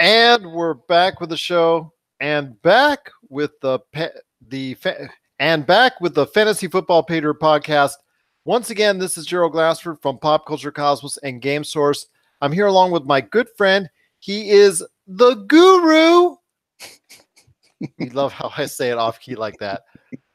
And we're back with the show, and back with the Fantasy Football Pater podcast. Once again, this is Gerald Glassford from Pop Culture Cosmos and Game Source. I'm here along with my good friend. He is the guru. You love how I say it off key like that.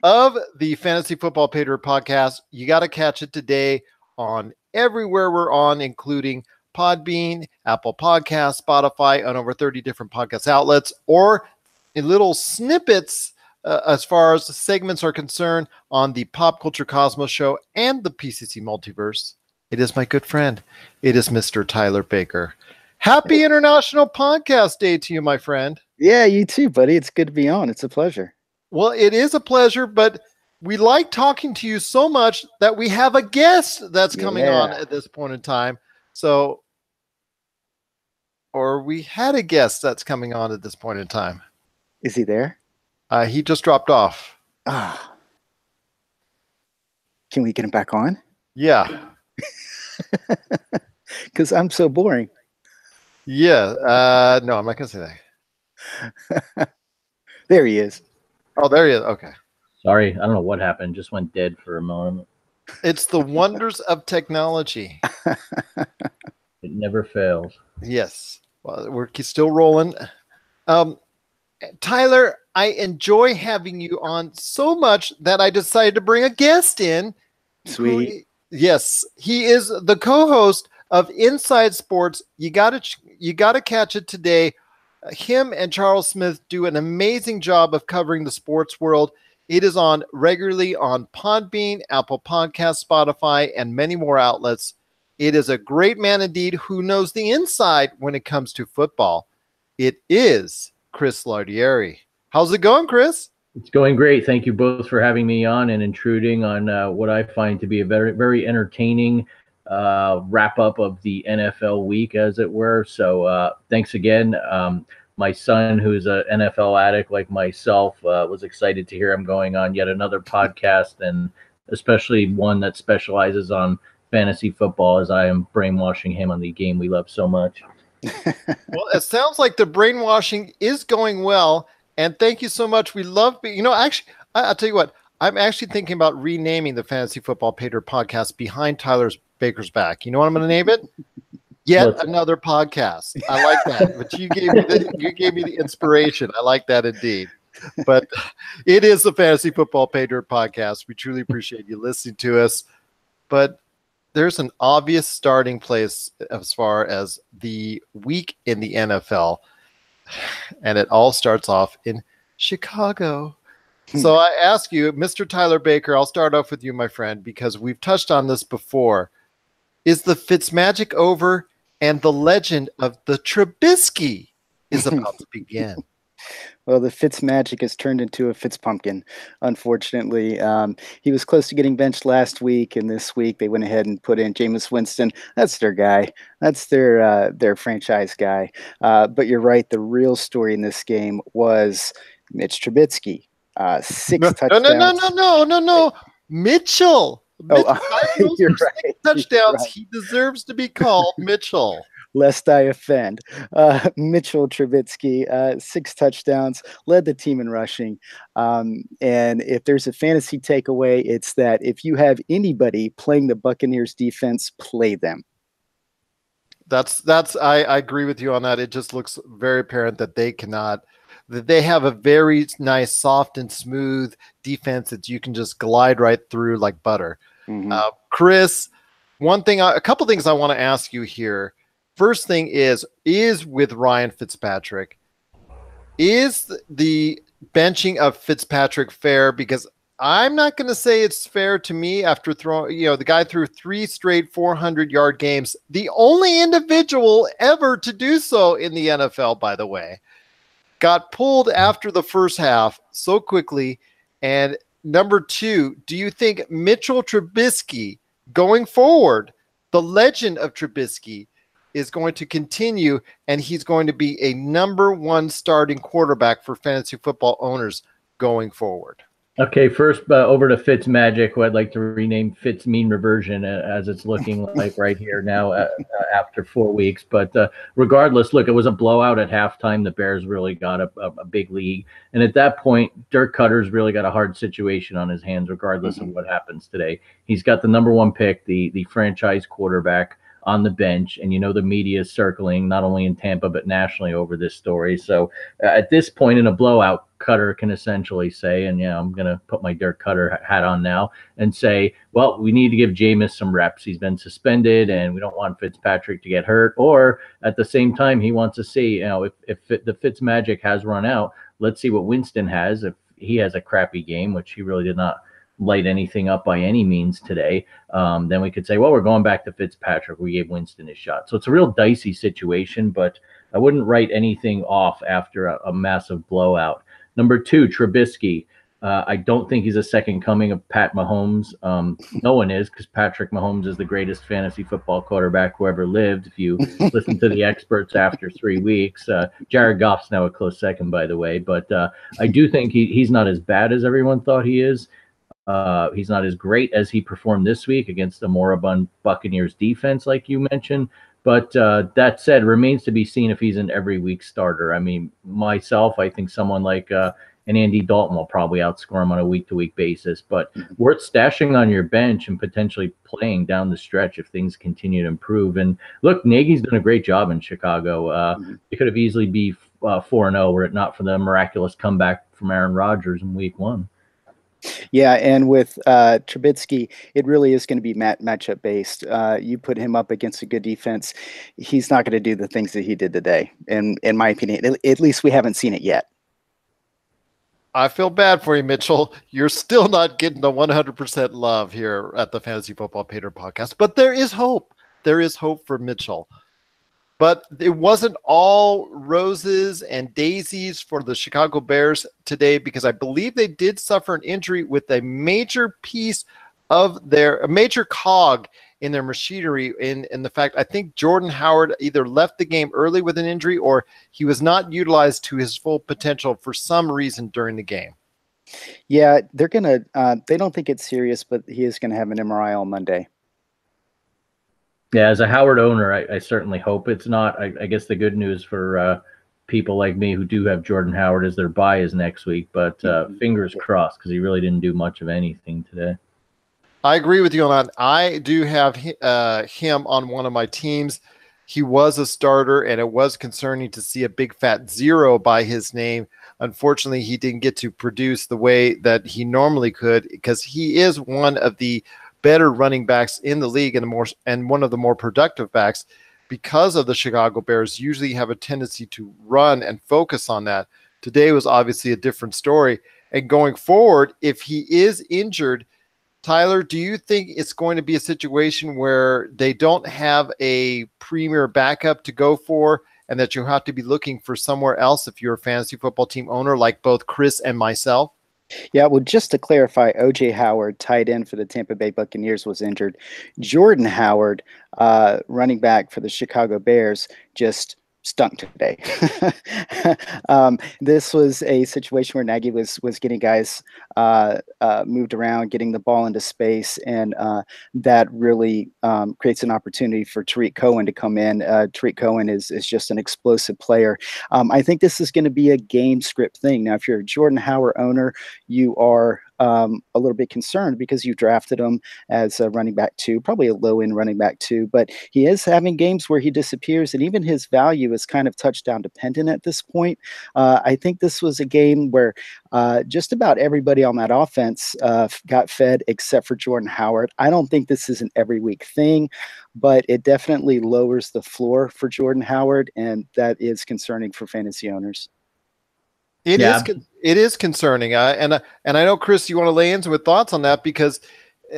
Of the Fantasy Football Pater podcast. You got to catch it today on everywhere we're on, including Podbean, Apple Podcasts, Spotify, and over 30 different podcast outlets, or in little snippets as far as segments are concerned on the Pop Culture Cosmos show and the PCC Multiverse. It is my good friend. It is Mr. Tyler Baker. Happy International Podcast Day to you, my friend. Yeah, you too, buddy. It's good to be on. It's a pleasure. Well, it is a pleasure, but we like talking to you so much that we have a guest that's coming on at this point in time. So, or we had a guest that's coming on at this point in time. Is he there? He just dropped off. Can we get him back on? Yeah. Because I'm so boring. Yeah. No, I'm not going to say that. There he is. Oh, there he is. Okay. Sorry, I don't know what happened. Just went dead for a moment. It's the wonders of technology. It never fails. Yes. Well, we're still rolling. Tyler, I enjoy having you on so much that I decided to bring a guest in. Sweet. Yes, he is the co-host of Inside Sports. You gotta catch it today. Him and Charles Smith do an amazing job of covering the sports world. It is on regularly on Podbean, Apple Podcasts, Spotify, and many more outlets. It is a great man indeed who knows the inside when it comes to football. It is Chris Ladieri. How's it going, Chris? It's going great. Thank you both for having me on and intruding on what I find to be a very, very entertaining wrap-up of the NFL week, as it were. So thanks again. My son, who's an NFL addict like myself, was excited to hear I'm going on yet another podcast, and especially one that specializes on fantasy football, as I am brainwashing him on the game we love so much. Well, it sounds like the brainwashing is going well, and thank you so much. We love, actually, I'll tell you what, I'm actually thinking about renaming the Fantasy Football Pater podcast Behind Tyler Baker's Back. You know what I'm going to name it? Yet another podcast. I like that. But you gave me the inspiration. I like that indeed. But it is the Fantasy Football Pater podcast. We truly appreciate you listening to us. But there's an obvious starting place as far as the week in the NFL. And it all starts off in Chicago. So I ask you, Mr. Tyler Baker, I'll start off with you, my friend, because we've touched on this before. Is the Fitzmagic over? And the legend of the Trubisky is about to begin. Well, the Fitzmagic has turned into a Fitzpumpkin, unfortunately. He was close to getting benched last week, and this week they went ahead and put in Jameis Winston. That's their guy. That's their franchise guy. But you're right. The real story in this game was Mitch Trubisky. 6 touchdowns. No. Mitchell. You're right. Touchdowns. You're right. He deserves to be called Mitchell. Lest I offend. Mitchell Trubisky, 6 touchdowns, led the team in rushing. And if there's a fantasy takeaway, it's that if you have anybody playing the Buccaneers defense, play them. I agree with you on that. It just looks very apparent that they have a very nice, soft and smooth defense that you can just glide right through like butter. Mm-hmm. Chris, a couple things I want to ask you here. First thing is with Ryan Fitzpatrick, is the benching of Fitzpatrick fair? Because I'm not going to say it's fair to me after throwing, the guy threw 3 straight 400-yard games, the only individual ever to do so in the NFL, by the way. Got pulled after the first half so quickly. And number 2, do you think Mitchell Trubisky going forward, the legend of Trubisky, is going to continue and he's going to be a number 1 starting quarterback for fantasy football owners going forward? Okay, first over to Fitz Magic, who I'd like to rename Fitz Mean Reversion, as it's looking like right here now after 4 weeks. But regardless, look, it was a blowout at halftime. The Bears really got a big lead. And at that point, Dirk Cutter's really got a hard situation on his hands, regardless of what happens today. He's got the number one pick, the franchise quarterback, on the bench, and the media is circling not only in Tampa but nationally over this story. So at this point in a blowout, Cutter can essentially say, and I'm going to put my Dirk Cutter hat on now and say, well, we need to give Jameis some reps. He's been suspended, and we don't want Fitzpatrick to get hurt. Or at the same time, he wants to see, if the Fitz magic has run out, let's see what Winston has. If he has a crappy game, which he really did not light anything up by any means today, then we could say, well, we're going back to Fitzpatrick. We gave Winston his shot. So it's a real dicey situation, but I wouldn't write anything off after a massive blowout. Number two, Trubisky. I don't think he's a second coming of Pat Mahomes. No one is, because Patrick Mahomes is the greatest fantasy football quarterback who ever lived. If you listen to the experts after 3 weeks, Jared Goff's now a close second, by the way. But I do think he's not as bad as everyone thought he is. He's not as great as he performed this week against the moribund Buccaneers defense, like you mentioned. But that said, remains to be seen if he's an every week starter. I mean, myself, I think someone like an Andy Dalton will probably outscore him on a week-to-week basis. But worth stashing on your bench and potentially playing down the stretch if things continue to improve. And look, Nagy's done a great job in Chicago. It could have easily be 4-0 were it not for the miraculous comeback from Aaron Rodgers in week 1. Yeah, and with Trubisky, it really is going to be matchup based. You put him up against a good defense, he's not going to do the things that he did today. In my opinion, at least we haven't seen it yet. I feel bad for you, Mitchell. You're still not getting the 100% love here at the Fantasy Football Pater podcast, but there is hope. There is hope for Mitchell. But it wasn't all roses and daisies for the Chicago Bears today, because I believe they did suffer an injury with a major piece of a major cog in their machinery. In the fact, I think Jordan Howard either left the game early with an injury or he was not utilized to his full potential for some reason during the game. Yeah, they're going to, they don't think it's serious, but he is going to have an MRI on Monday. Yeah, as a Howard owner, I certainly hope it's not. I guess the good news for people like me who do have Jordan Howard is their bye is next week, but fingers crossed, because he really didn't do much of anything today. I agree with you on that. I do have him on one of my teams. He was a starter, and it was concerning to see a big fat 0 by his name. Unfortunately, he didn't get to produce the way that he normally could, because he is one of the better running backs in the league and one of the more productive backs, because of the Chicago Bears usually have a tendency to run and focus on that. Today was obviously a different story. And going forward, if he is injured, Tyler, do you think it's going to be a situation where they don't have a premier backup to go for, and that you have to be looking for somewhere else if you're a fantasy football team owner like both Chris and myself? Yeah, well, just to clarify, O.J. Howard, tight end for the Tampa Bay Buccaneers, was injured. Jordan Howard, running back for the Chicago Bears, just stunk today. This was a situation where Nagy was getting guys moved around, getting the ball into space, and that really creates an opportunity for Tariq Cohen to come in. Tariq Cohen is just an explosive player. I think this is going to be a game script thing. Now, if you're a Jordan Howard owner, you are a little bit concerned because you drafted him as a running back 2, probably a low-end running back 2, but he is having games where he disappears, and even his value is kind of touchdown dependent at this point. I think this was a game where just about everybody on that offense got fed except for Jordan Howard. I don't think this is an every week thing, but it definitely lowers the floor for Jordan Howard, and that is concerning for fantasy owners. It is concerning, and I know, Chris, you want to lay in with thoughts on that, because,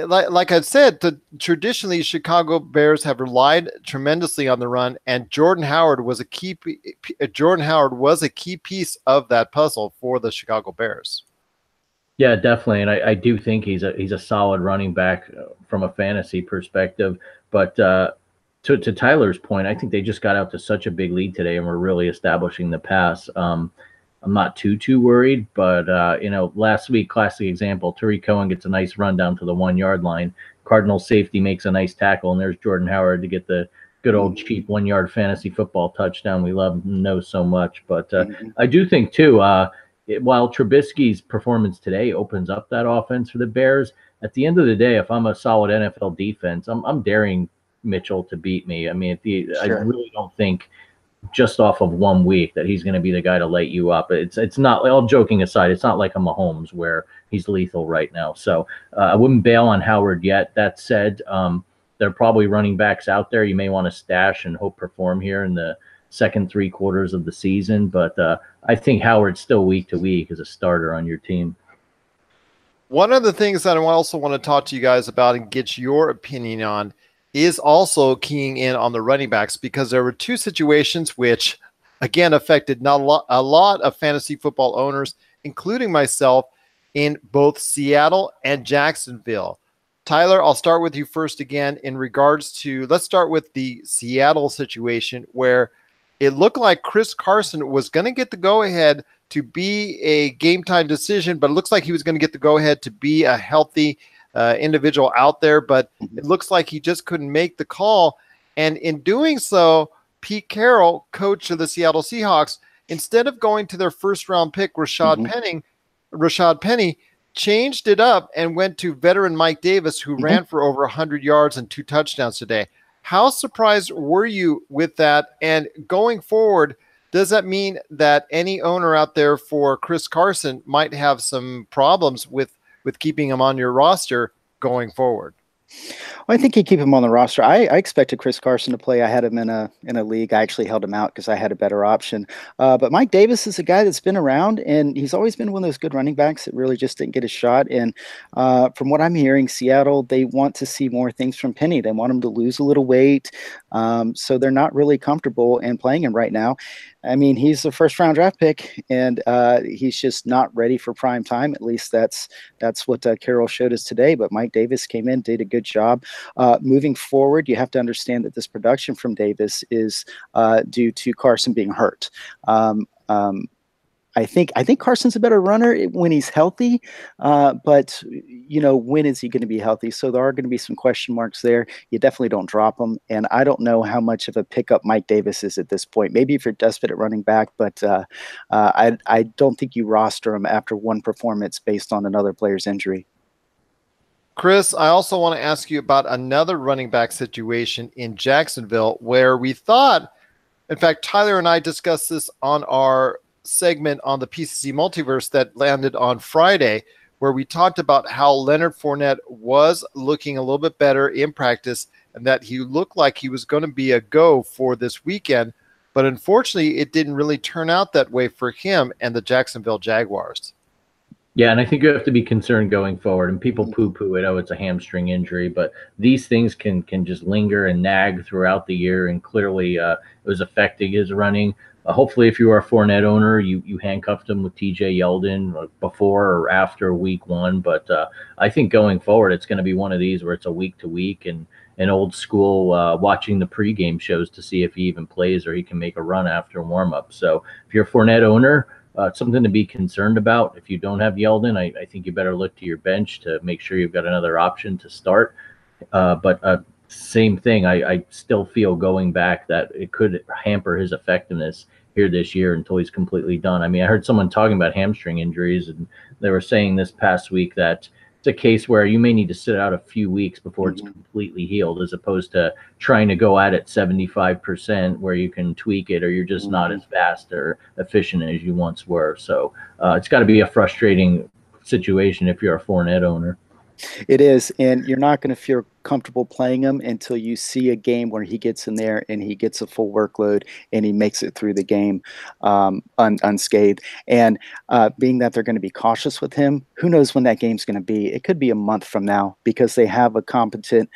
like I've said, traditionally Chicago Bears have relied tremendously on the run, and Jordan Howard was a key piece of that puzzle for the Chicago Bears. Yeah, definitely, and I do think he's a solid running back from a fantasy perspective, but. To Tyler's point, I think they just got out to such a big lead today, and we're really establishing the pass. I'm not too worried. But last week, classic example, Tariq Cohen gets a nice run down to the 1 yard line. Cardinal safety makes a nice tackle, and there's Jordan Howard to get the good old cheap 1 yard fantasy football touchdown we love and know so much. But I do think too, while Trubisky's performance today opens up that offense for the Bears, at the end of the day, if I'm a solid NFL defense, I'm daring Mitchell to beat me. I mean, I really don't think just off of 1 week that he's going to be the guy to light you up. It's not, all joking aside, it's not like a Mahomes where he's lethal right now. So I wouldn't bail on Howard yet. That said, there are probably running backs out there you may want to stash and hope perform here in the second 3 quarters of the season. But I think Howard's still week to week as a starter on your team. One of the things that I also want to talk to you guys about and get your opinion on is also keying in on the running backs, because there were 2 situations which, again, affected a lot of fantasy football owners, including myself, in both Seattle and Jacksonville. Tyler, I'll start with you first again in regards to, let's start with the Seattle situation where it looked like Chris Carson was going to get the go-ahead to be a game-time decision, but it looks like he was going to get the go-ahead to be a healthy individual out there, but it looks like he just couldn't make the call. And in doing so, Pete Carroll, coach of the Seattle Seahawks, instead of going to their first-round pick, Rashad Penny, changed it up and went to veteran Mike Davis, who ran for over 100 yards and 2 touchdowns today. How surprised were you with that? And going forward, does that mean that any owner out there for Chris Carson might have some problems with keeping him on your roster going forward? Well, I think you keep him on the roster. I expected Chris Carson to play. I had him in a league. I actually held him out because I had a better option. But Mike Davis is a guy that's been around, and he's always been one of those good running backs that really just didn't get a shot. And from what I'm hearing, Seattle, they want to see more things from Penny. They want him to lose a little weight. So they're not really comfortable in playing him right now. I mean, he's a first-round draft pick, and he's just not ready for prime time. At least that's what Carroll showed us today. But Mike Davis came in, did a good job. Moving forward, you have to understand that this production from Davis is due to Carson being hurt. I think Carson's a better runner when he's healthy, but when is he going to be healthy? So there are going to be some question marks there. You definitely don't drop him, and I don't know how much of a pickup Mike Davis is at this point. Maybe if you're desperate at running back, but I don't think you roster him after one performance based on another player's injury. Chris, I also want to ask you about another running back situation in Jacksonville where we thought, in fact, Tyler and I discussed this on our segment on the PCC Multiverse that landed on Friday, where we talked about how Leonard Fournette was looking a little bit better in practice and that he looked like he was going to be a go for this weekend. But unfortunately, it didn't really turn out that way for him and the Jacksonville Jaguars. Yeah, and I think you have to be concerned going forward. And people poo-poo it, it's a hamstring injury, but these things can just linger and nag throughout the year. And clearly, it was affecting his running. Hopefully, if you are a Fournette owner, you handcuffed him with TJ Yeldon before or after week 1. But I think going forward, it's going to be one of these where it's a week to week and an old school watching the pregame shows to see if he even plays or he can make a run after warm up. So if you're a Fournette owner, it's something to be concerned about. If you don't have Yeldon, I think you better look to your bench to make sure you've got another option to start. But same thing, I still feel going back that it could hamper his effectiveness here this year until he's completely done. I mean, I heard someone talking about hamstring injuries, and they were saying this past week that it's a case where you may need to sit out a few weeks before it's completely healed, as opposed to trying to go at it 75% where you can tweak it or you're just not as fast or efficient as you once were. So it's got to be a frustrating situation if you're a Fournette owner. It is, and you're not going to feel comfortable playing him until you see a game where he gets in there and he gets a full workload and he makes it through the game unscathed. And being that they're going to be cautious with him, who knows when that game's going to be? It could be a month from now because they have a competent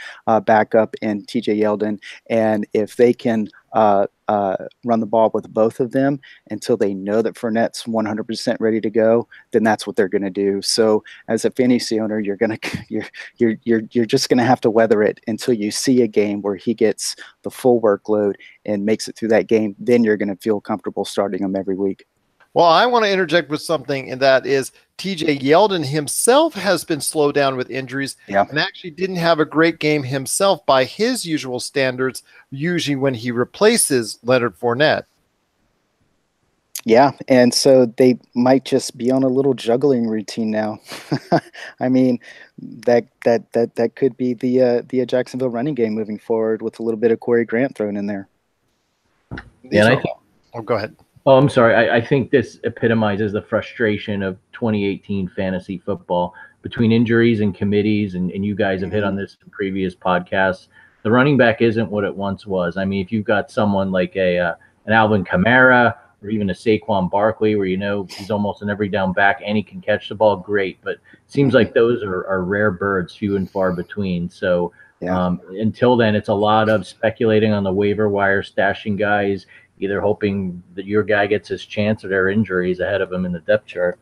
backup in TJ Yeldon, and if they can run the ball with both of them until they know that Fournette's 100% ready to go, then that's what they're going to do. So as a fantasy owner, you're just going to have to weather it until you see a game where he gets the full workload and makes it through that game. Then you're going to feel comfortable starting him every week. Well, I want to interject with something, and that is TJ Yeldon himself has been slowed down with injuries and actually didn't have a great game himself by his usual standards, usually when he replaces Leonard Fournette. Yeah, and so they might just be on a little juggling routine now. I mean, that could be the Jacksonville running game moving forward with a little bit of Corey Grant thrown in there. Yeah, go ahead. Oh, I'm sorry. I think this epitomizes the frustration of 2018 fantasy football between injuries and committees, and you guys have hit on this in previous podcasts. The running back isn't what it once was. I mean, if you've got someone like an Alvin Kamara or even a Saquon Barkley, where he's almost an every down back and he can catch the ball, great. But it seems like those are rare birds, few and far between. So until then, it's a lot of speculating on the waiver wire, stashing guys, either hoping that your guy gets his chance or their injuries ahead of him in the depth chart.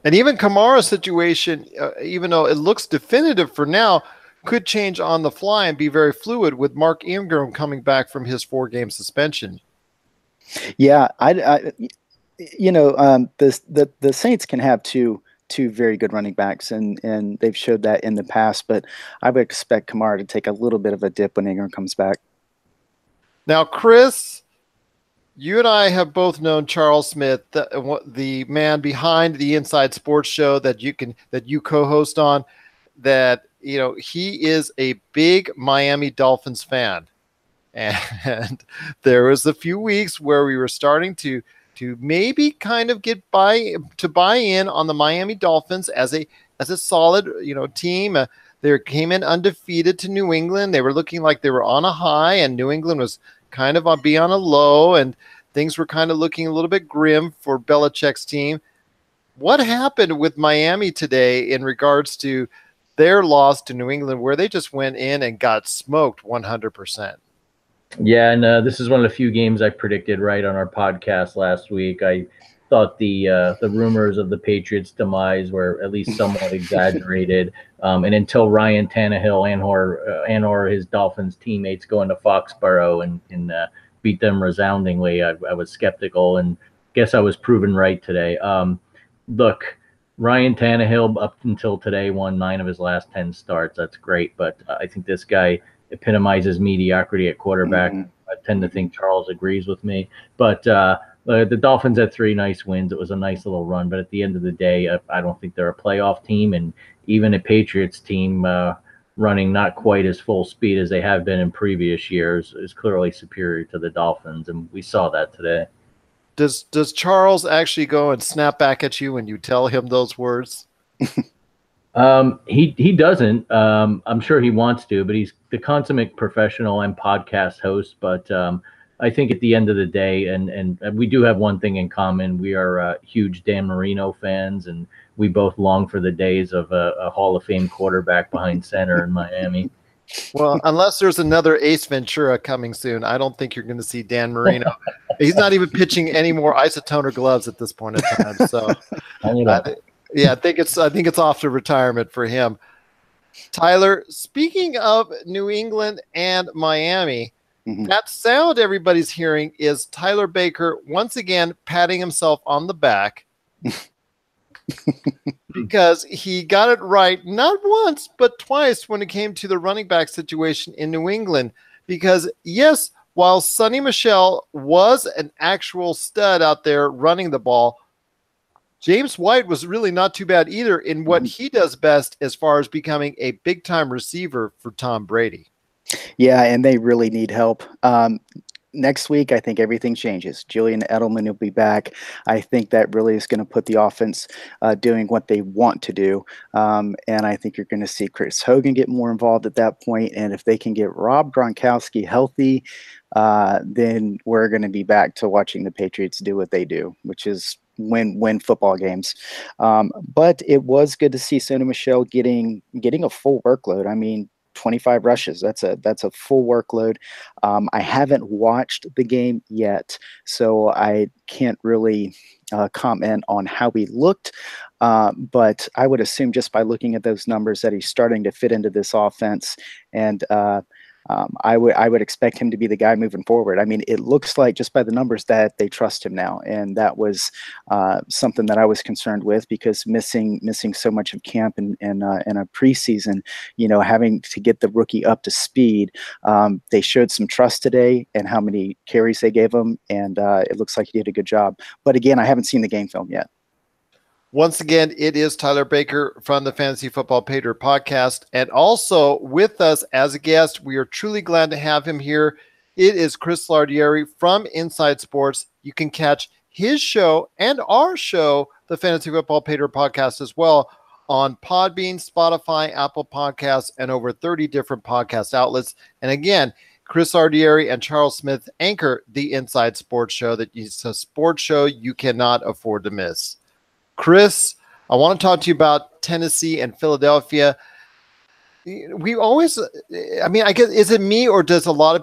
And even Kamara's situation, even though it looks definitive for now, could change on the fly and be very fluid with Mark Ingram coming back from his 4-game suspension. Yeah, the Saints can have two very good running backs, and they've showed that in the past, but I would expect Kamara to take a little bit of a dip when Ingram comes back. Now, Chris, you and I have both known Charles Smith, the man behind the Inside Sports Show that you co-host on. That he is a big Miami Dolphins fan, and there was a few weeks where we were starting to maybe kind of buy in on the Miami Dolphins as a solid team. They came in undefeated to New England. They were looking like they were on a high, and New England was kind of on a low, and things were kind of looking a little bit grim for Belichick's team. What happened with Miami today in regards to their loss to New England, where they just went in and got smoked 100%? Yeah, and this is one of the few games I predicted right on our podcast last week. I thought the rumors of the Patriots' demise were at least somewhat exaggerated. And until Ryan Tannehill and/or his Dolphins teammates go into Foxborough and beat them resoundingly, I was skeptical, and guess I was proven right today. Look, Ryan Tannehill up until today won 9 of his last 10 starts. That's great, but I think this guy epitomizes mediocrity at quarterback. I tend to think Charles agrees with me, but the Dolphins had 3 nice wins. It was a nice little run, but at the end of the day, I don't think they're a playoff team, and even a Patriots team running not quite as full speed as they have been in previous years is clearly superior to the Dolphins, and we saw that today. Does Charles actually go and snap back at you when you tell him those words? He doesn't. I'm sure he wants to, but he's the consummate professional and podcast host. But I think at the end of the day, and we do have one thing in common. We are huge Dan Marino fans, and we both long for the days of a Hall of Fame quarterback behind center in Miami. Well, unless there's another Ace Ventura coming soon, I don't think you're going to see Dan Marino. He's not even pitching any more isotoner gloves at this point in time. So, I think it's off to retirement for him. Tyler, speaking of New England and Miami, that sound everybody's hearing is Tyler Baker once again patting himself on the back because he got it right not once but twice when it came to the running back situation in New England. Because yes, while Sonny Michel was an actual stud out there running the ball, James White was really not too bad either in what he does best as far as becoming a big-time receiver for Tom Brady. Yeah, and they really need help. Next week, I think everything changes. Julian Edelman will be back. I think that really is going to put the offense doing what they want to do. And I think you're going to see Chris Hogan get more involved at that point. And if they can get Rob Gronkowski healthy, then we're going to be back to watching the Patriots do what they do, which is win football games. But it was good to see Sonny Michel getting a full workload. I mean, 25 rushes. That's a full workload. I haven't watched the game yet, so I can't really comment on how he looked. But I would assume just by looking at those numbers that he's starting to fit into this offense. And I would expect him to be the guy moving forward. I mean, it looks like just by the numbers that they trust him now, and that was something that I was concerned with, because missing so much of camp and in a preseason, having to get the rookie up to speed. They showed some trust today and how many carries they gave him, and it looks like he did a good job. But again, I haven't seen the game film yet. Once again, it is Tyler Baker from the Fantasy Football Pater podcast. And also with us as a guest, we are truly glad to have him here. It is Chris Ladieri from Inside Sports. You can catch his show and our show, the Fantasy Football Pater podcast, as well on Podbean, Spotify, Apple Podcasts, and over 30 different podcast outlets. And again, Chris Ladieri and Charles Smith anchor the Inside Sports show. That is a sports show you cannot afford to miss. Chris, I want to talk to you about Tennessee and Philadelphia. We always, I guess, is it me or do a lot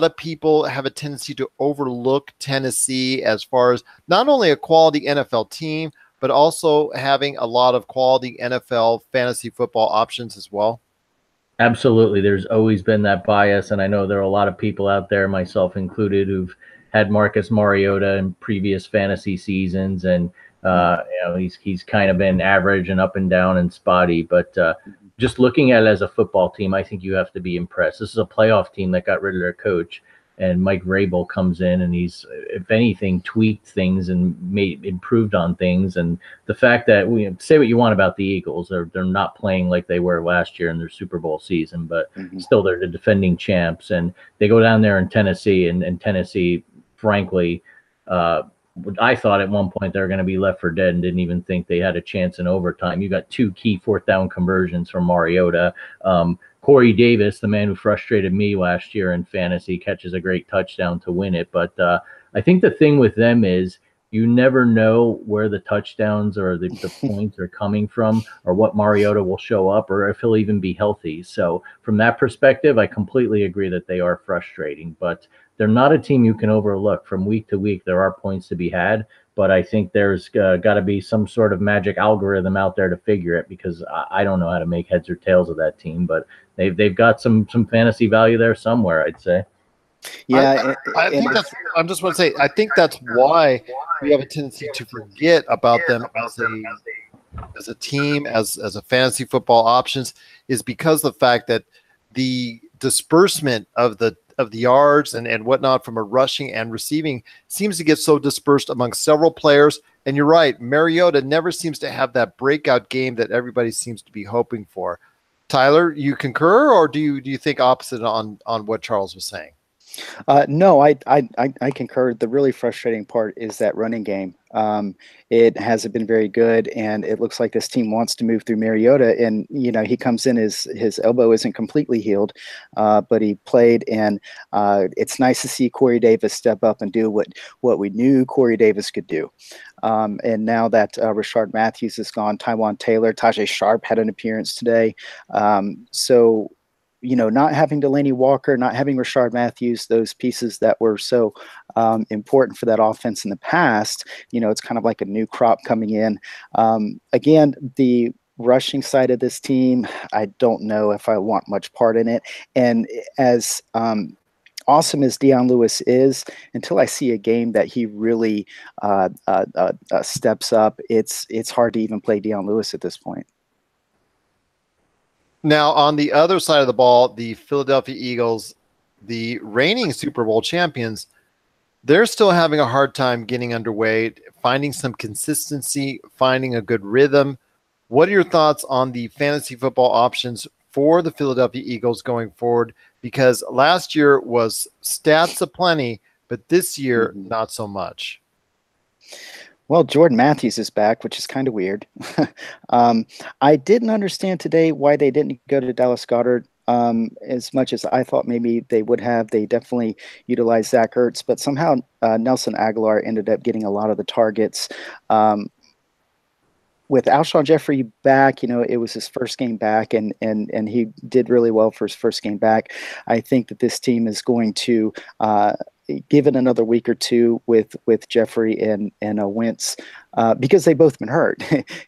of people have a tendency to overlook Tennessee as far as not only a quality NFL team, but also having a lot of quality NFL fantasy football options as well? Absolutely. There's always been that bias, and I know there are a lot of people out there, myself included, who've had Marcus Mariota in previous fantasy seasons, and he's kind of been average and up and down and spotty. But just looking at it as a football team, I think you have to be impressed. This is a playoff team that got rid of their coach, and Mike Vrabel comes in, and he's, if anything, tweaked things and improved on things. And the fact that say what you want about the Eagles, they're not playing like they were last year in their Super Bowl season, but still they're the defending champs, and they go down there in Tennessee, and Tennessee, frankly, I thought at one point they were going to be left for dead and didn't even think they had a chance in overtime. You got 2 key 4th down conversions from Mariota. Corey Davis, the man who frustrated me last year in fantasy, catches a great touchdown to win it. But I think the thing with them is you never know where the touchdowns or the points are coming from, or what Mariota will show up, or if he'll even be healthy. So from that perspective, I completely agree that they are frustrating, but they're not a team you can overlook. From week to week, there are points to be had, but I think there's got to be some sort of magic algorithm out there to figure it, because I don't know how to make heads or tails of that team, but they've got some fantasy value there somewhere, I'd say. Yeah, I think that's. I'm just want to say, I think that's why we have a tendency to forget about them as a team, as a fantasy football options, is because of the fact that the disbursement of the yards and whatnot from a rushing and receiving seems to get so dispersed among several players. And you're right, Mariota never seems to have that breakout game that everybody seems to be hoping for. Tyler, you concur, or do you think opposite on what Charles was saying? No, I concur. The really frustrating part is that running game. It hasn't been very good, and it looks like this team wants to move through Mariota. And he comes in, his elbow isn't completely healed, but he played, and it's nice to see Corey Davis step up and do what we knew Corey Davis could do. And now that Rashard Matthews is gone, Tywan Taylor, Tajay Sharp had an appearance today. So not having Delaney Walker, not having Rashard Matthews, those pieces that were so important for that offense in the past, it's kind of like a new crop coming in. Again, the rushing side of this team, I don't know if I want much part in it. And as awesome as Dion Lewis is, until I see a game that he really steps up, it's hard to even play Dion Lewis at this point. Now, on the other side of the ball, the Philadelphia Eagles, the reigning Super Bowl champions, they're still having a hard time getting underway, finding some consistency, finding a good rhythm. What are your thoughts on the fantasy football options for the Philadelphia Eagles going forward? Because last year was stats aplenty, but this year, not so much. Well, Jordan Matthews is back, which is kind of weird. I didn't understand today why they didn't go to Dallas Goedert as much as I thought maybe they would have. They definitely utilized Zach Ertz, but somehow Nelson Aguilar ended up getting a lot of the targets. With Alshon Jeffrey back, it was his first game back, and he did really well for his first game back. I think that this team is going to give it another week or two with Jeffrey and Wentz because they've both been hurt.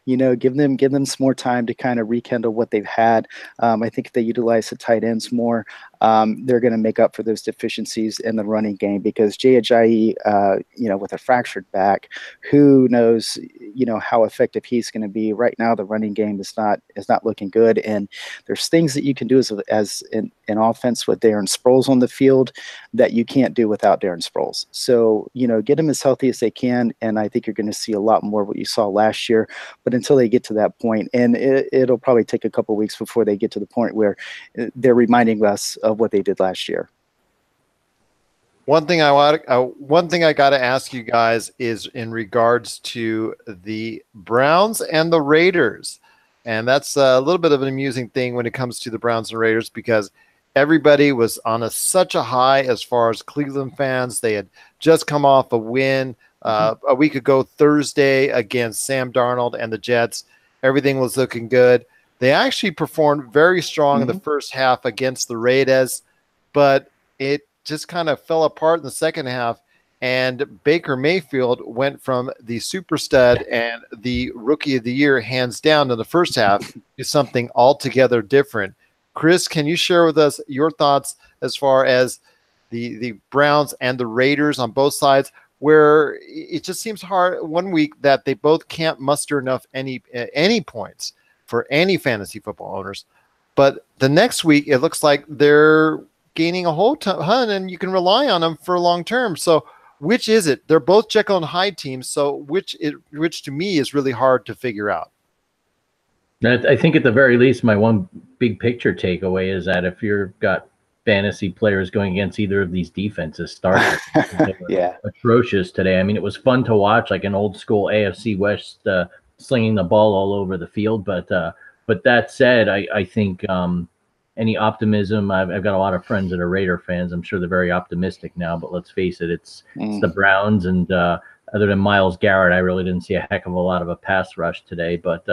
Give them some more time to kind of rekindle what they've had. I think if they utilize the tight ends more, they're going to make up for those deficiencies in the running game, because Jay Ajayi, with a fractured back, who knows, how effective he's going to be. Right now, the running game is not looking good, and there's things that you can do as an offense with Darren Sproles on the field that you can't do without Darren Sproles. So, get them as healthy as they can, and I think you're going to see a lot more of what you saw last year. But until they get to that point, and it'll probably take a couple of weeks before they get to the point where they're reminding us of what they did last year. One thing I got to ask you guys is in regards to the Browns and the Raiders. And that's a little bit of an amusing thing when it comes to the Browns and Raiders, because everybody was on such a high as far as Cleveland fans. They had just come off a win a week ago Thursday against Sam Darnold and the Jets. Everything was looking good. They actually performed very strong in the first half against the Raiders, but it just kind of fell apart in the second half. And Baker Mayfield went from the super stud and the rookie of the year, hands down, in the first half to something altogether different. Chris, can you share with us your thoughts as far as the Browns and the Raiders on both sides, where it just seems hard one week that they both can't muster enough any points for any fantasy football owners, but the next week it looks like they're gaining a whole ton and you can rely on them for long term. So which is it? They're both Jekyll and Hyde teams, so which to me is really hard to figure out. I think at the very least, my one big picture takeaway is that if you've got fantasy players going against either of these defenses, starting atrocious today. I mean, it was fun to watch, like an old school AFC West slinging the ball all over the field. But that said, I think any optimism, I've got a lot of friends that are Raider fans. I'm sure they're very optimistic now, but let's face it, it's the Browns. And other than Myles Garrett, I really didn't see a heck of a lot of a pass rush today. But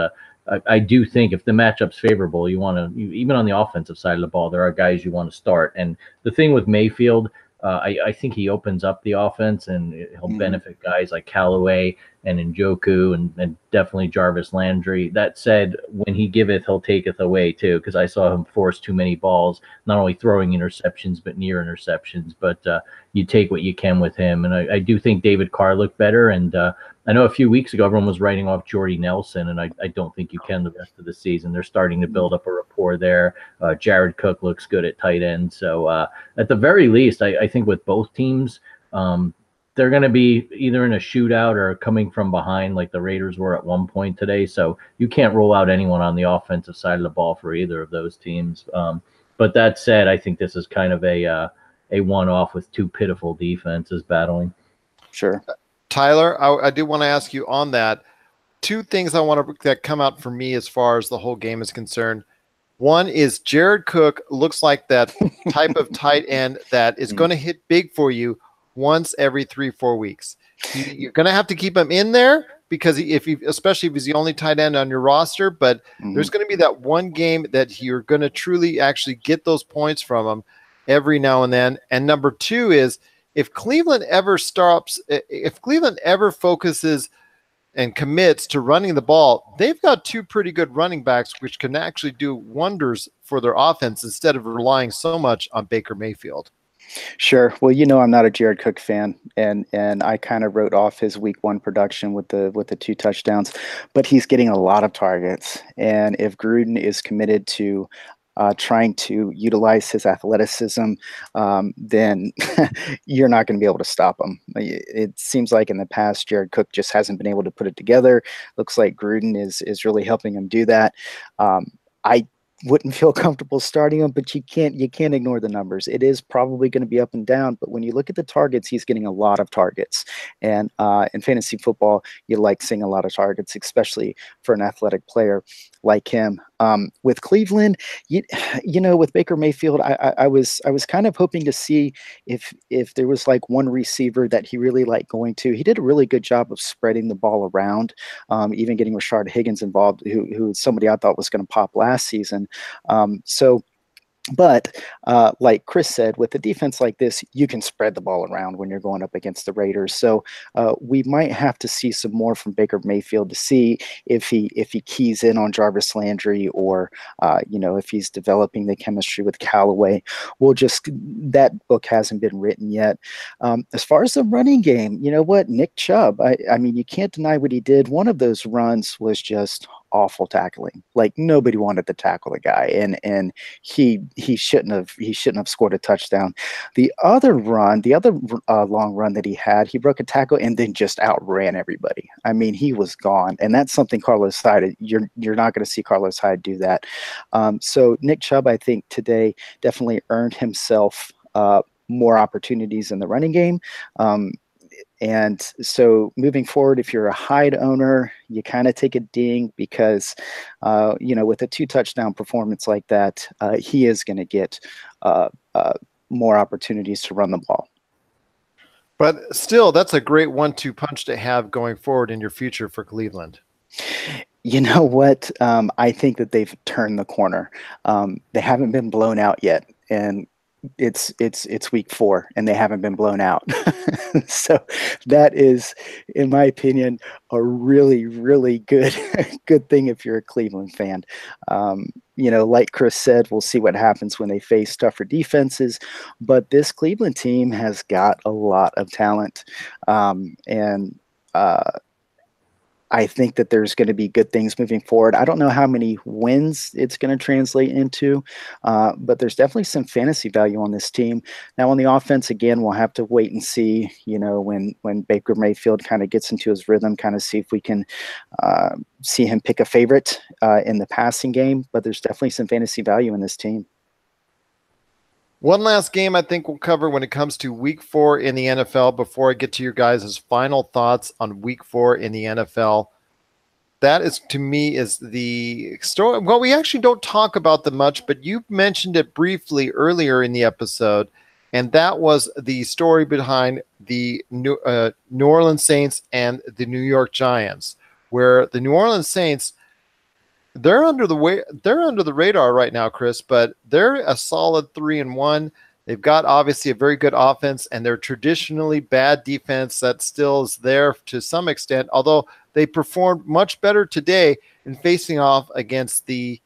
I do think if the matchup's favorable, you want to, even on the offensive side of the ball, there are guys you want to start. And the thing with Mayfield, I think he opens up the offense and he'll benefit guys like Callaway and Njoku and definitely Jarvis Landry. That said, when he giveth, he'll taketh away too, because I saw him force too many balls, not only throwing interceptions, but near interceptions. But you take what you can with him. And I do think David Carr looked better. And I know a few weeks ago, everyone was writing off Jordy Nelson, and I don't think you can the rest of the season. They're starting to build up a rapport there. Jared Cook looks good at tight end. So at the very least, I think with both teams, they're going to be either in a shootout or coming from behind like the Raiders were at one point today. So you can't rule out anyone on the offensive side of the ball for either of those teams. But that said, I think this is kind of a one-off with two pitiful defenses battling. Sure. Tyler, I do want to ask you on that. Two things I want to that come out for me as far as the whole game is concerned. One is Jared Cook looks like that type of tight end that is going to hit big for you once every 3-4 weeks. You're going to have to keep him in there because especially if he's the only tight end on your roster, but there's going to be that one game that you're going to truly actually get those points from him every now and then. And number two is if Cleveland ever focuses and commits to running the ball, they've got two pretty good running backs, which can actually do wonders for their offense instead of relying so much on Baker Mayfield. Sure. Well, I'm not a Jared Cook fan, and I kind of wrote off his week one production with the 2 touchdowns, but he's getting a lot of targets. And if Gruden is committed to trying to utilize his athleticism, then you're not going to be able to stop him. It seems like in the past, Jared Cook just hasn't been able to put it together. Looks like Gruden is really helping him do that. I wouldn't feel comfortable starting him, but you can't ignore the numbers. It is probably going to be up and down, but when you look at the targets, he's getting a lot of targets. And in fantasy football, you like seeing a lot of targets, especially for an athletic player like him. With Cleveland, with Baker Mayfield, I was kind of hoping to see if there was like one receiver that he really liked going to. He did a really good job of spreading the ball around, even getting Rashard Higgins involved, who somebody I thought was going to pop last season. So But like Chris said, with a defense like this, you can spread the ball around when you're going up against the Raiders. So we might have to see some more from Baker Mayfield to see if he keys in on Jarvis Landry, or if he's developing the chemistry with Callaway. That book hasn't been written yet. As far as the running game, you know what, Nick Chubb, I mean, you can't deny what he did. One of those runs was just awful tackling. Like, nobody wanted to tackle the guy, and he shouldn't have scored a touchdown. The other long run that he had, he broke a tackle and then just outran everybody. I mean, he was gone, and that's something Carlos Hyde, you're not going to see Carlos Hyde do that. So Nick Chubb, I think today definitely earned himself more opportunities in the running game. And so moving forward, if you're a Hyde owner, you kind of take a ding because, with a 2-touchdown performance like that, he is going to get more opportunities to run the ball. But still, that's a great 1-2 punch to have going forward in your future for Cleveland. You know what? I think that they've turned the corner. They haven't been blown out yet, and it's week 4 and they haven't been blown out. So that is, in my opinion, a really, really good thing if you're a Cleveland fan. Like Chris said, we'll see what happens when they face tougher defenses, but this Cleveland team has got a lot of talent. I think that there's going to be good things moving forward. I don't know how many wins it's going to translate into, but there's definitely some fantasy value on this team. Now, on the offense, again, we'll have to wait and see, when Baker Mayfield kind of gets into his rhythm, kind of see if we can see him pick a favorite in the passing game. But there's definitely some fantasy value in this team. One last game I think we'll cover when it comes to week 4 in the NFL before I get to your guys' final thoughts on week 4 in the NFL. That is, to me, is the story. Well, we actually don't talk about them much, but you mentioned it briefly earlier in the episode, and that was the story behind the New Orleans Saints and the New York Giants, where the New Orleans Saints, they're under the radar right now, Chris, but they're a solid 3-1. They've got obviously a very good offense, and their traditionally bad defense that still is there to some extent, although they performed much better today in facing off against the,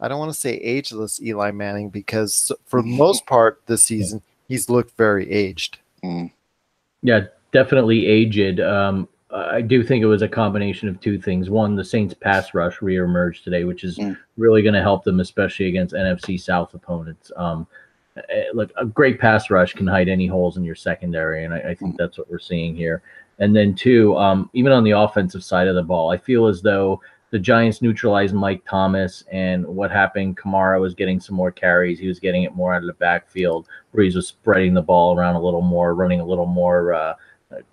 I don't want to say ageless Eli Manning, because for the most part this season, he's looked very aged. Yeah, definitely aged. I do think it was a combination of two things. One, the Saints pass rush reemerged today, which is really going to help them, especially against NFC South opponents. Look, a great pass rush can hide any holes in your secondary, and I think that's what we're seeing here. And then two, even on the offensive side of the ball, I feel as though the Giants neutralized Mike Thomas, and what happened, Kamara was getting some more carries. He was getting it more out of the backfield. Breeze was spreading the ball around a little more, running a little more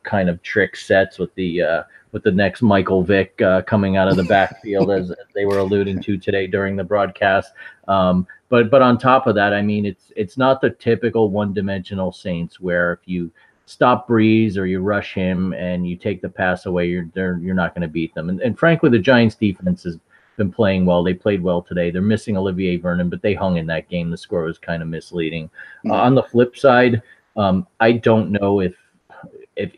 kind of trick sets with the next Michael Vick coming out of the backfield, as they were alluding to today during the broadcast. But on top of that, I mean, it's not the typical one-dimensional Saints where if you stop Breeze or you rush him and you take the pass away, you're not going to beat them. And frankly, the Giants defense has been playing well. They played well today. They're missing Olivier Vernon, but they hung in that game. The score was kind of misleading. On the flip side, I don't know if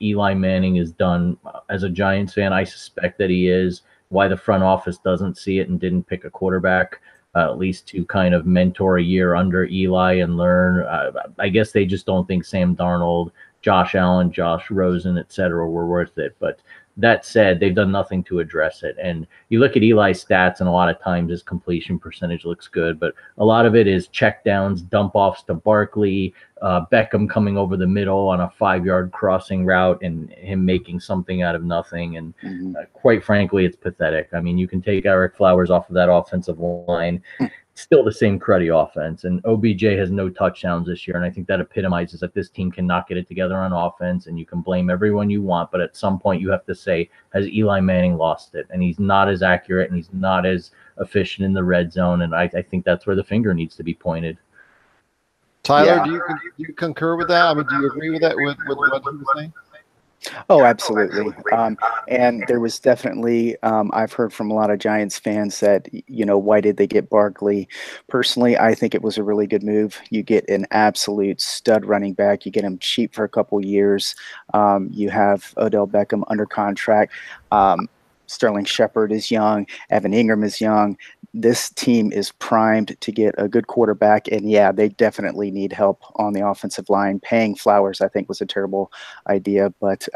Eli Manning is done. As a Giants fan, I suspect that he is. Why the front office doesn't see it and didn't pick a quarterback, at least to kind of mentor a year under Eli and learn. I guess they just don't think Sam Darnold, Josh Allen, Josh Rosen, etc. were worth it. But that said, they've done nothing to address it. And you look at Eli's stats, and a lot of times his completion percentage looks good, but a lot of it is checkdowns, dump offs to Barkley, Beckham coming over the middle on a 5-yard crossing route and him making something out of nothing. And quite frankly, it's pathetic. I mean, you can take Eric Flowers off of that offensive line. Still the same cruddy offense, and OBJ has no touchdowns this year, and I think that epitomizes that this team cannot get it together on offense. And you can blame everyone you want, but at some point you have to say, has Eli Manning lost it? And he's not as accurate and he's not as efficient in the red zone, and I think that's where the finger needs to be pointed. Tyler, do you concur with that? I mean, do you agree with that, with what he was saying? Oh, absolutely. And there was definitely, I've heard from a lot of Giants fans that, why did they get Barkley? Personally, I think it was a really good move. You get an absolute stud running back. You get him cheap for a couple years. You have Odell Beckham under contract. Um, Sterling Shepard is young. Evan Ingram is young. This team is primed to get a good quarterback. And yeah, they definitely need help on the offensive line. Paying Flowers, I think, was a terrible idea, but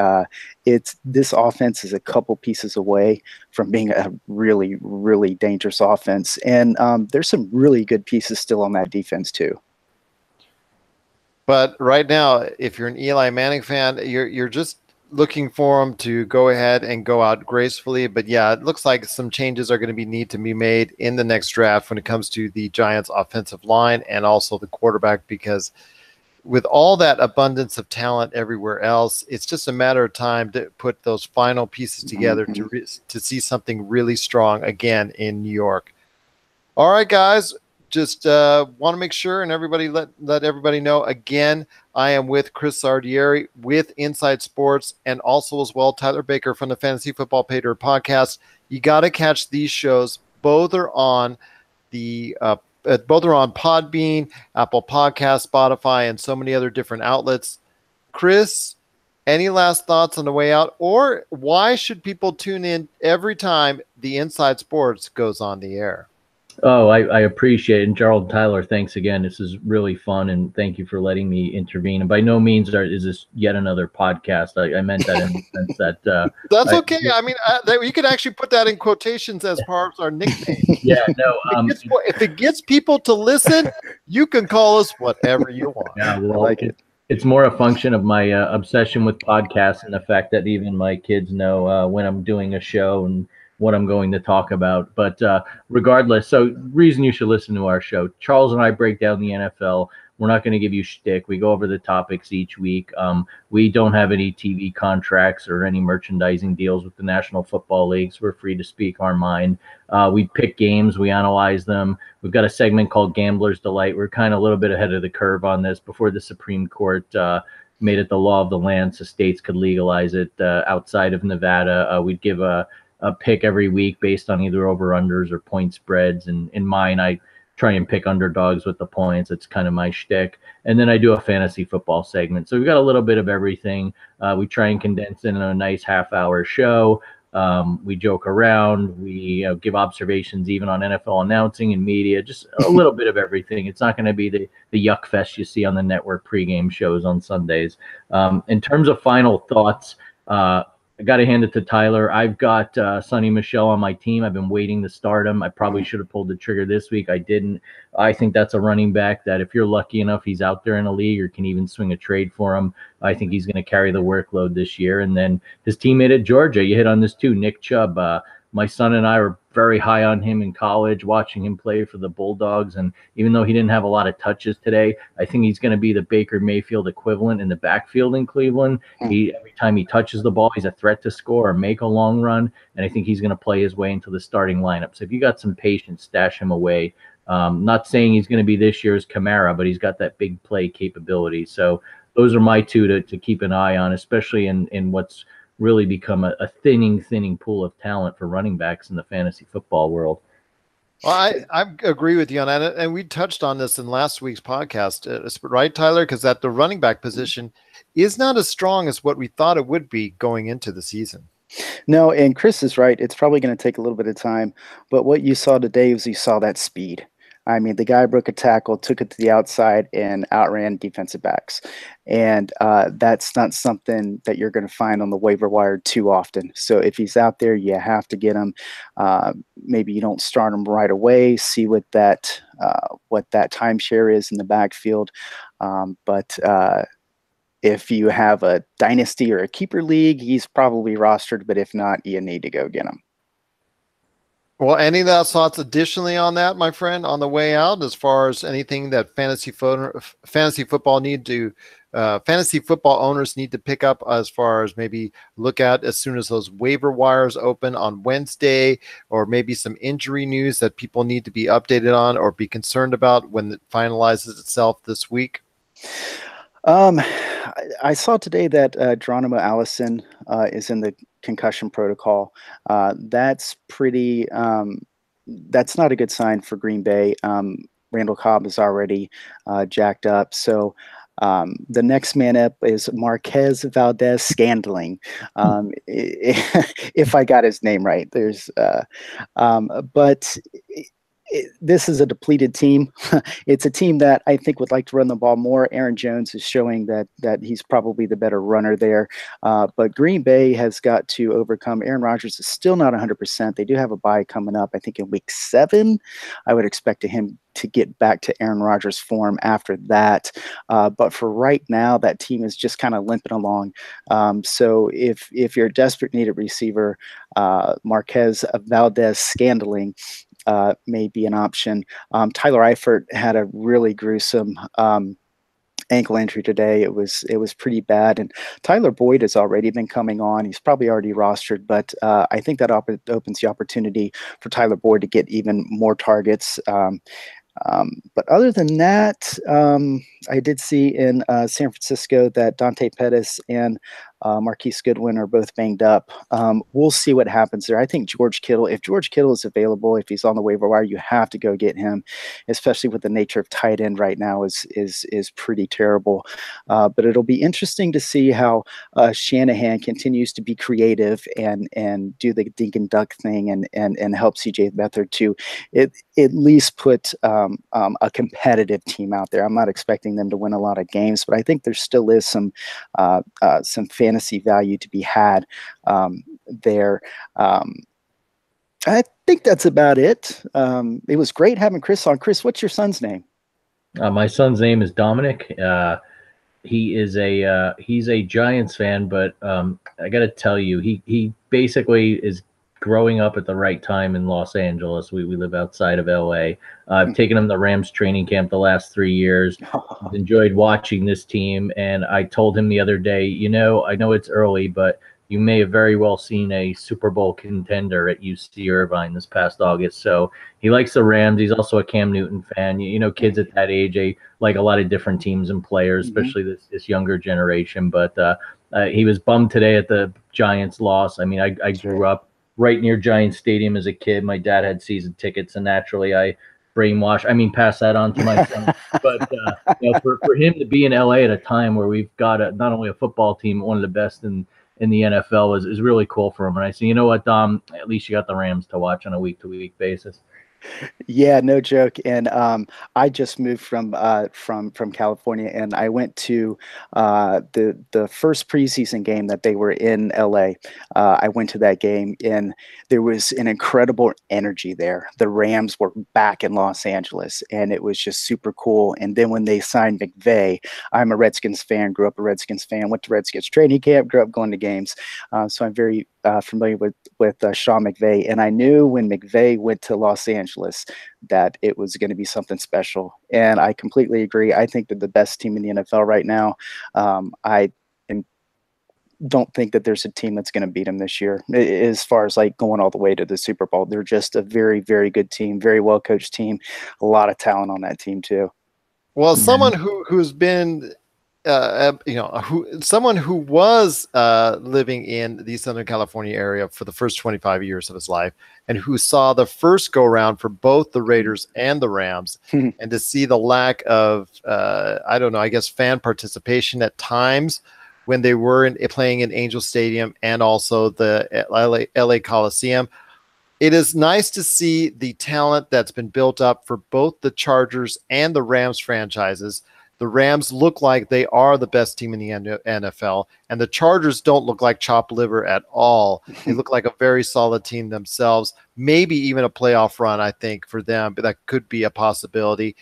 it's this offense is a couple pieces away from being a really, really dangerous offense, and there's some really good pieces still on that defense too. But right now, if you're an Eli Manning fan, you're just looking for him to go ahead and go out gracefully. But yeah, it looks like some changes are going to need to be made in the next draft when it comes to the Giants' offensive line and also the quarterback, because with all that abundance of talent everywhere else, it's just a matter of time to put those final pieces together to see something really strong again in New York. All right, guys, just want to make sure and everybody let everybody know again, I am with Chris Ladieri with Inside Sports, and also as well Tyler Baker from the Fantasy Football Pater podcast. You got to catch these shows. Both are on the both are on Podbean, Apple Podcasts, Spotify, and so many other different outlets. Chris, any last thoughts on the way out, or why should people tune in every time the Inside Sports goes on the air? Oh, I appreciate it. And Gerald, Tyler, thanks again. This is really fun, and thank you for letting me intervene. And by no means is this yet another podcast. I meant that in the sense that that's okay. I mean, you could actually put that in quotations as part of our nickname. Yeah, no. If it gets people to listen, you can call us whatever you want. Yeah, well, I like it. It's more a function of my obsession with podcasts and the fact that even my kids know when I'm doing a show and what I'm going to talk about. But regardless, so reason you should listen to our show. Charles and I break down the NFL. We're not going to give you shtick. We go over the topics each week. We don't have any TV contracts or any merchandising deals with the National Football League, so we're free to speak our mind. We pick games. We analyze them. We've got a segment called Gambler's Delight. We're kind of a little bit ahead of the curve on this. Before the Supreme Court made it the law of the land so states could legalize it outside of Nevada, we'd give a pick every week based on either over-unders or point spreads. And in mine, I try and pick underdogs with the points. It's kind of my shtick. And then I do a fantasy football segment. So we've got a little bit of everything. We try and condense in a nice half-hour show. We joke around. We give observations even on NFL announcing and media, just a little bit of everything. It's not going to be the yuck fest you see on the network pregame shows on Sundays. In terms of final thoughts, I got to hand it to Tyler. I've got Sonny Michel on my team. I've been waiting to start him. I probably should have pulled the trigger this week. I didn't. I think that's a running back that if you're lucky enough, he's out there in a league or can even swing a trade for him. I think he's going to carry the workload this year. And then his teammate at Georgia, you hit on this too, Nick Chubb. My son and I were very high on him in college, watching him play for the Bulldogs. And even though he didn't have a lot of touches today, I think he's going to be the Baker Mayfield equivalent in the backfield in Cleveland. Every time he touches the ball, he's a threat to score or make a long run. And I think he's going to play his way into the starting lineup. So if you got some patience, stash him away. Not saying he's going to be this year's Kamara, but he's got that big play capability. So those are my two to keep an eye on, especially in what's really become a thinning pool of talent for running backs in the fantasy football world. Well, I agree with you on that. And we touched on this in last week's podcast, right, Tyler? Because that the running back position is not as strong as what we thought it would be going into the season. No, and Chris is right. It's probably going to take a little bit of time. But what you saw today was you saw that speed. I mean, the guy broke a tackle, took it to the outside, and outran defensive backs. And that's not something that you're going to find on the waiver wire too often. So if he's out there, you have to get him. Maybe you don't start him right away. See what that timeshare is in the backfield. But if you have a dynasty or a keeper league, he's probably rostered. But if not, you need to go get him. Well, any last thoughts additionally on that, my friend, on the way out, as far as anything that fantasy football owners need to pick up as far as maybe look at as soon as those waiver wires open on Wednesday, or maybe some injury news that people need to be updated on or be concerned about when it finalizes itself this week? I saw today that Geronimo Allison is in the concussion protocol. That's pretty. That's not a good sign for Green Bay. Randall Cobb is already jacked up, so the next man up is Marquez Valdez Scandling. If I got his name right, but. This is a depleted team. It's a team that I think would like to run the ball more. Aaron Jones is showing that he's probably the better runner there. But Green Bay has got to overcome. Aaron Rodgers is still not 100%. They do have a bye coming up, I think, in week 7. I would expect him to get back to Aaron Rodgers' form after that. But for right now, that team is just kind of limping along. So if you're a desperate need at receiver, Marquez Valdez Scandling may be an option. Tyler Eifert had a really gruesome ankle injury today. It was pretty bad, and Tyler Boyd has already been coming on. He's probably already rostered, but I think that opens the opportunity for Tyler Boyd to get even more targets. But other than that, I did see in San Francisco that Dante Pettis and Marquise Goodwin are both banged up. We'll see what happens there. I think George Kittle, if George Kittle is available, if he's on the waiver wire, you have to go get him, especially with the nature of tight end right now is pretty terrible. But it'll be interesting to see how Shanahan continues to be creative and do the dink and duck thing and help CJ Beathard to at least put a competitive team out there. I'm not expecting them to win a lot of games, but I think there still is some fantasy value to be had there. I think that's about it. It was great having Chris on. Chris, what's your son's name? My son's name is Dominic. He's a Giants fan, but I got to tell you, he basically is growing up at the right time in Los Angeles. We live outside of LA. I've taken him to Rams training camp the last 3 years. He's enjoyed watching this team, and I told him the other day, I know it's early, but you may have very well seen a Super Bowl contender at UC Irvine this past August. So he likes the Rams. He's also a Cam Newton fan. Kids at that age, they like a lot of different teams and players, especially this younger generation. But he was bummed today at the Giants loss. I mean, I grew up right near Giants Stadium as a kid. My dad had season tickets, and naturally I pass that on to my son. But for him to be in LA at a time where we've got not only a football team, one of the best in the NFL is really cool for him. And I say, you know what, Dom, at least you got the Rams to watch on a week-to-week basis. Yeah, no joke. And I just moved from California, and I went to the first preseason game that they were in LA. I went to that game, and there was an incredible energy there. The Rams were back in Los Angeles, and it was just super cool. And then when they signed McVay, I'm a Redskins fan, grew up a Redskins fan, went to Redskins training camp, grew up going to games. So I'm very familiar with Sean McVay, and I knew when McVay went to Los Angeles that it was going to be something special. And I completely agree. I think they're the best team in the NFL right now. Don't think that there's a team that's going to beat them this year as far as like going all the way to the Super Bowl. They're just a very, very good team, very well coached team, a lot of talent on that team too. Well, someone who's been someone who was living in the Southern California area for the first 25 years of his life, and who saw the first go round for both the Raiders and the Rams, and to see the lack of, fan participation at times when they were playing in Angel Stadium and also the LA Coliseum. It is nice to see the talent that's been built up for both the Chargers and the Rams franchises. The Rams look like they are the best team in the NFL, and the Chargers don't look like chopped liver at all. They look like a very solid team themselves, maybe even a playoff run, I think, for them, but that could be a possibility.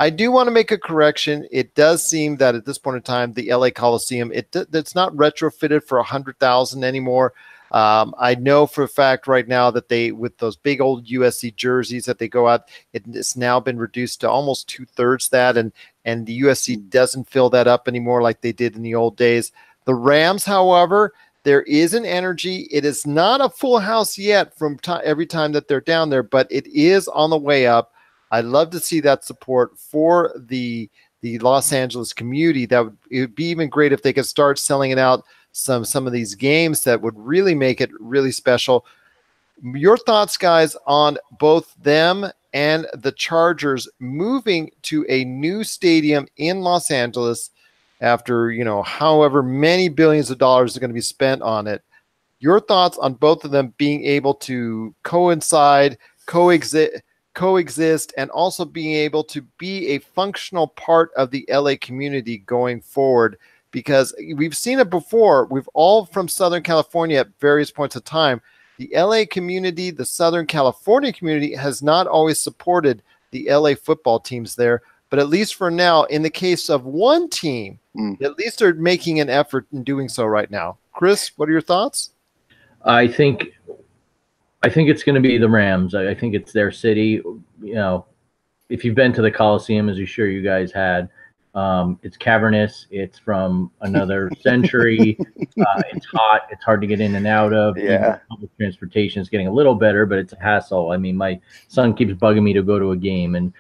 I do want to make a correction. It does seem that at this point in time, the LA Coliseum, it's not retrofitted for 100,000 anymore. I know for a fact right now that with those big old USC jerseys that they go out, it's now been reduced to almost 2/3 that, and the USC doesn't fill that up anymore like they did in the old days. The Rams, however, there is an energy. It is not a full house yet from every time that they're down there, but it is on the way up. I'd love to see that support for the the Los Angeles community. It would be even great if they could start selling it out some of these games that would really make it really special. Your thoughts, guys, on both them and the Chargers moving to a new stadium in Los Angeles after, however many billions of dollars are going to be spent on it. Your thoughts on both of them being able to coexist, and also being able to be a functional part of the LA community going forward, because we've seen it before. We've all from Southern California at various points of time. The LA community, the Southern California community, has not always supported the LA football teams there. But at least for now, in the case of one team, at least they're making an effort in doing so right now. Chris, what are your thoughts? I think it's going to be the Rams. I think it's their city. If you've been to the Coliseum, as I'm sure you guys had, it's cavernous. It's from another century. It's hot. It's hard to get in and out of. Yeah. Public transportation is getting a little better, but it's a hassle. I mean, my son keeps bugging me to go to a game, and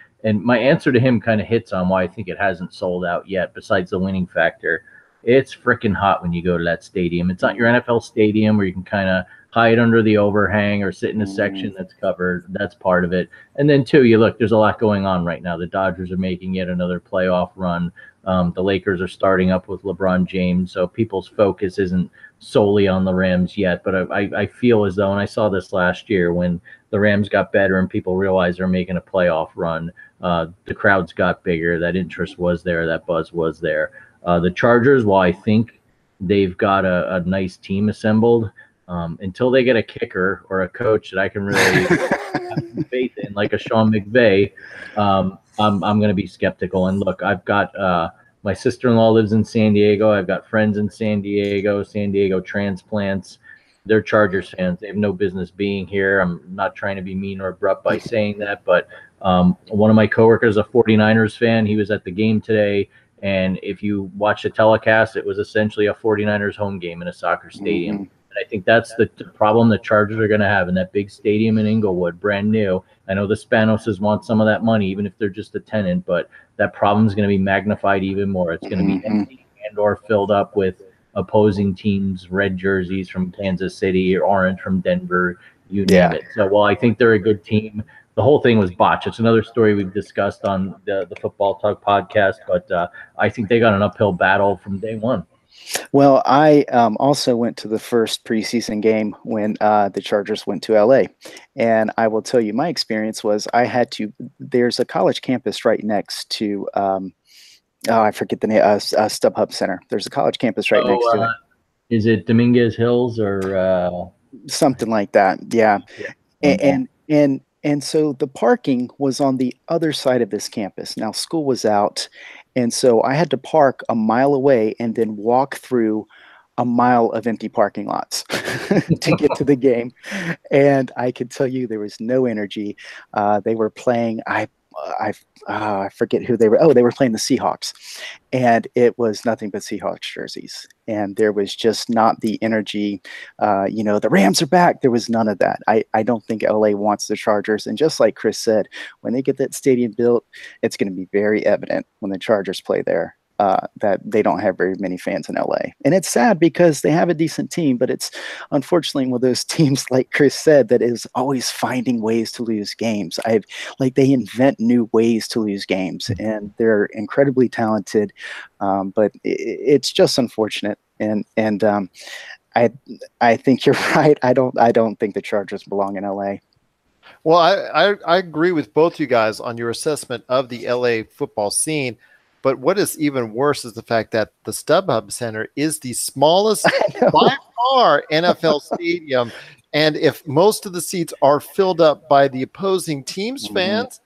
my answer to him kind of hits on why I think it hasn't sold out yet, besides the winning factor. It's freaking hot when you go to that stadium. It's not your NFL stadium where you can kind of hide under the overhang or sit in a section that's covered. That's part of it. And then, too, there's a lot going on right now. The Dodgers are making yet another playoff run. The Lakers are starting up with LeBron James, so people's focus isn't solely on the Rams yet. But I feel as though, and I saw this last year when the Rams got better and people realized they're making a playoff run, the crowds got bigger. That interest was there. That buzz was there. The Chargers, while I think they've got a nice team assembled, until they get a kicker or a coach that I can really have some faith in, like a Sean McVay, I'm going to be skeptical. And look, I've got my sister-in-law lives in San Diego. I've got friends in San Diego transplants. They're Chargers fans. They have no business being here. I'm not trying to be mean or abrupt by saying that, but one of my coworkers, a 49ers fan, he was at the game today. And if you watch the telecast, it was essentially a 49ers home game in a soccer stadium. And I think that's the problem the Chargers are going to have in that big stadium in Inglewood, brand new. I know the Spanoses want some of that money, even if they're just a tenant, but that problem is going to be magnified even more. It's going to be empty and or filled up with opposing teams, red jerseys from Kansas City or orange from Denver, you name it. So while I think they're a good team, the whole thing was botched. It's another story we've discussed on the Football Talk podcast, but I think they got an uphill battle from day one. Well, I also went to the first preseason game when the Chargers went to LA. And I will tell you, my experience was there's a college campus right next to, I forget the name, StubHub Center. There's a college campus right next to it. Is it Dominguez Hills or something like that? Yeah. And so the parking was on the other side of this campus. Now, school was out, and so I had to park a mile away and then walk through a mile of empty parking lots to get to the game. And I could tell you there was no energy. They were playing, I forget who they were. Oh, they were playing the Seahawks, and it was nothing but Seahawks jerseys. And there was just not the energy. The Rams are back. There was none of that. I don't think LA wants the Chargers. And just like Chris said, when they get that stadium built, it's going to be very evident when the Chargers play there that they don't have very many fans in LA. And it's sad because they have a decent team, but it's unfortunately one of those teams, like Chris said, that is always finding ways to lose games. They invent new ways to lose games, and they're incredibly talented, but it's just unfortunate. And I think you're right. I don't think the Chargers belong in LA. Well, I agree with both you guys on your assessment of the LA football scene. But what is even worse is the fact that the StubHub Center is the smallest by far NFL stadium. And if most of the seats are filled up by the opposing team's fans,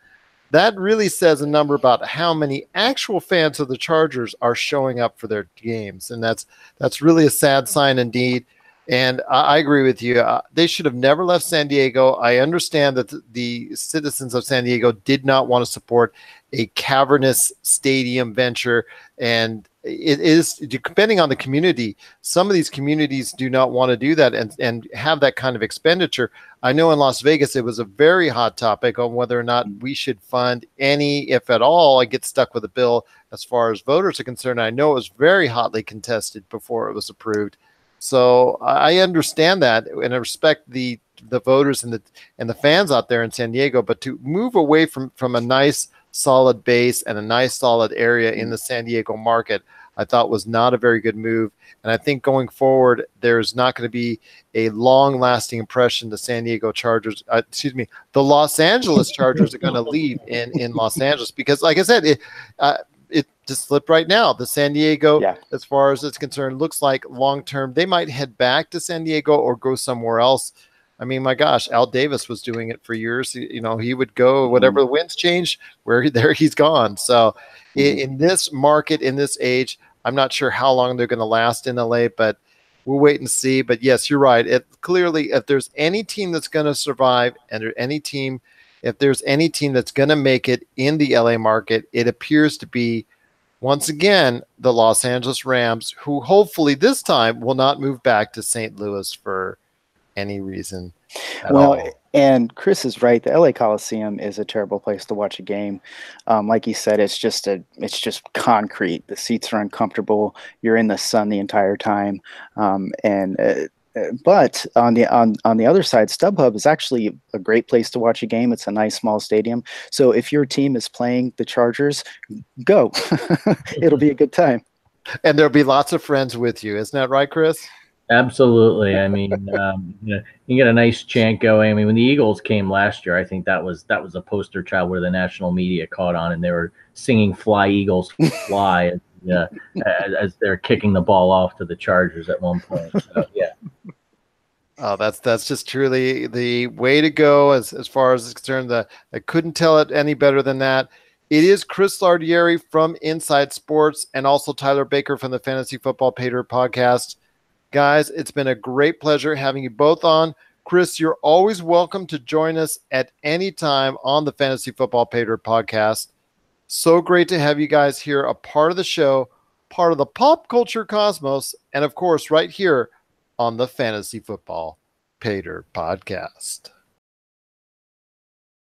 that really says a number about how many actual fans of the Chargers are showing up for their games. And that's really a sad sign indeed. And I agree with you. They should have never left San Diego. I understand that the citizens of San Diego did not want to support a cavernous stadium venture. And it is, depending on the community, some of these communities do not want to do that and have that kind of expenditure. I know in Las Vegas, it was a very hot topic on whether or not we should fund any, if at all. I get stuck with a bill as far as voters are concerned. I know it was very hotly contested before it was approved. So I understand that, and I respect the voters and the fans out there in San Diego. But to move away from a nice solid base and a nice solid area in the San Diego market, I thought was not a very good move. And I think going forward, there's not going to be a long lasting impression. The San Diego Chargers, the Los Angeles Chargers are going to leave in Los Angeles because, like I said, it just slipped right now. The San Diego, as far as it's concerned, looks like long term they might head back to San Diego or go somewhere else. I mean, my gosh, Al Davis was doing it for years. He would go whatever the winds change, there he's gone. So in this market, in this age, I'm not sure how long they're going to last in LA, but we'll wait and see. But yes, you're right. Clearly, if there's any team that's going to survive, and if there's any team that's going to make it in the LA market, it appears to be, once again, the Los Angeles Rams, who hopefully this time will not move back to St. Louis for any reason at all. And Chris is right. The LA Coliseum is a terrible place to watch a game. Like you said, it's just concrete. The seats are uncomfortable. You're in the sun the entire time. But on the other side, StubHub is actually a great place to watch a game. It's a nice small stadium. So if your team is playing the Chargers, go. It'll be a good time. And there'll be lots of friends with you. Isn't that right, Chris? Absolutely. I mean, you get a nice chant going. I mean, when the Eagles came last year, I think that was a poster child where the national media caught on, and they were singing "Fly Eagles, Fly" as they're kicking the ball off to the Chargers at one point. So, yeah. Oh, that's just truly the way to go as far as it's concerned. I couldn't tell it any better than that. It is Chris Ladieri from Inside Sports and also Tyler Baker from the Fantasy Football Pater podcast. Guys, it's been a great pleasure having you both on. Chris, you're always welcome to join us at any time on the Fantasy Football Pater podcast. So great to have you guys here, a part of the show, part of the pop culture cosmos, and of course, right here on the Fantasy Football Pater podcast.